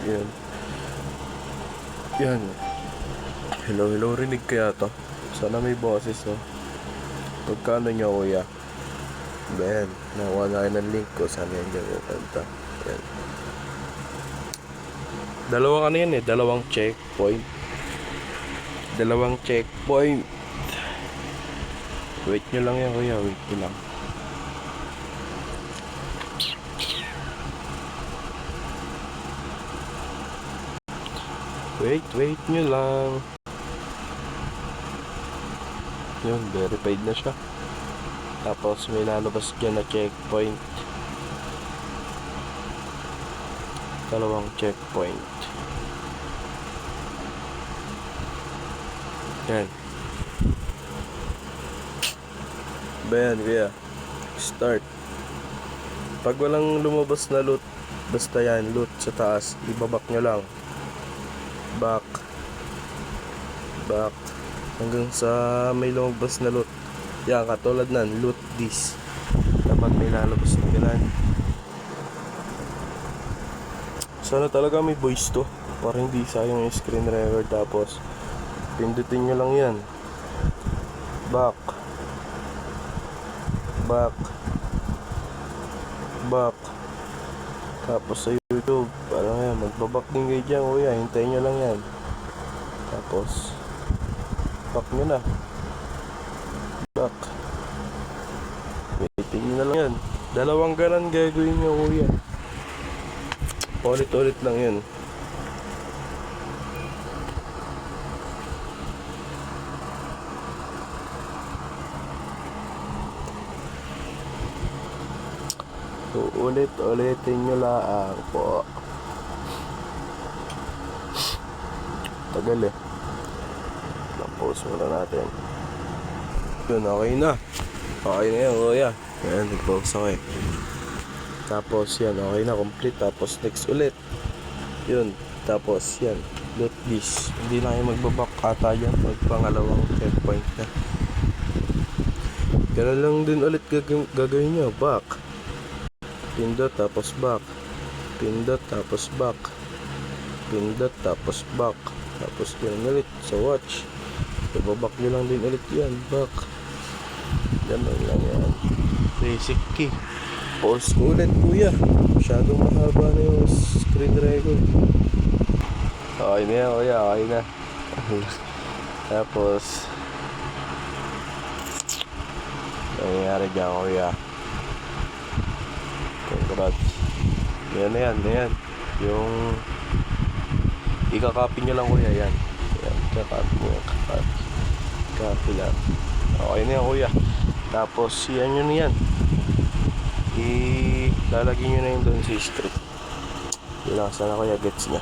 Yan. Yan. Hello, hello. Rinig kaya to? Sana may boses, no? Pagkano nyo, kuya? Ben, nakuha na kayo ng link ko. Sana yan dyan pupunta. Yan. Dalawang ano yan eh. Dalawang checkpoint. Wait nyo lang yan, kuya. Wait nyo lang. Wait nyo lang. Yun, verified na siya. Tapos may lalabas dyan na checkpoint. Dalawang checkpoint. Yan. Bayan, kuya. Start. Pag walang lumabas na loot, basta yan, loot sa taas, ibabak nyo lang. Back. Hanggang sa may lumabas na loot. Yan, katulad nan, loot this. Dapat may lalabas na ganun. Sana talaga may voice to, para hindi sayang yung screen record. Tapos pindutin nyo lang yan. Back. Tapos sa YouTube, parang yan, magbabak din kayo dyan, kuya. Hintayin nyo lang yan. Tapos back nyo na. Back. Waiting nyo na lang yan. Dalawang ganan gagawin nyo, kuya. Ulit lang yan. So, ulitin nyo lang po. Tagal eh. Pause muna natin. Yun, okay na. Okay na yan, kuya. Ayan, nag-pause ako eh. Tapos yan, okay na, complete. Tapos next ulit. Yun, tapos yan, loot this. Hindi na kayo magbabak ata yan pag pangalawang checkpoint na. Ganun lang din ulit gagawin nyo. Back. Pindot tapos back. Pindot tapos back. Pindot tapos back. Tapos ganun ulit sa watch. Ibabak nyo lang din ulit yan. Back. Ganun lang yan. Basic key. Pause ko ulit, kuya. Masyadong mahaba na yung screen record. Okay na yan, kuya. Okay na. Tapos nangyayari dyan, kuya. Congrats. Yan. Yung ikakopy nyo lang, kuya. Yan. Kakopy nyo. Copy lang. Okay na yan, kuya. Tapos yan yun yan. Ilalagay nyo na yun doon sa script. Yun lang, sana kuya gets niya.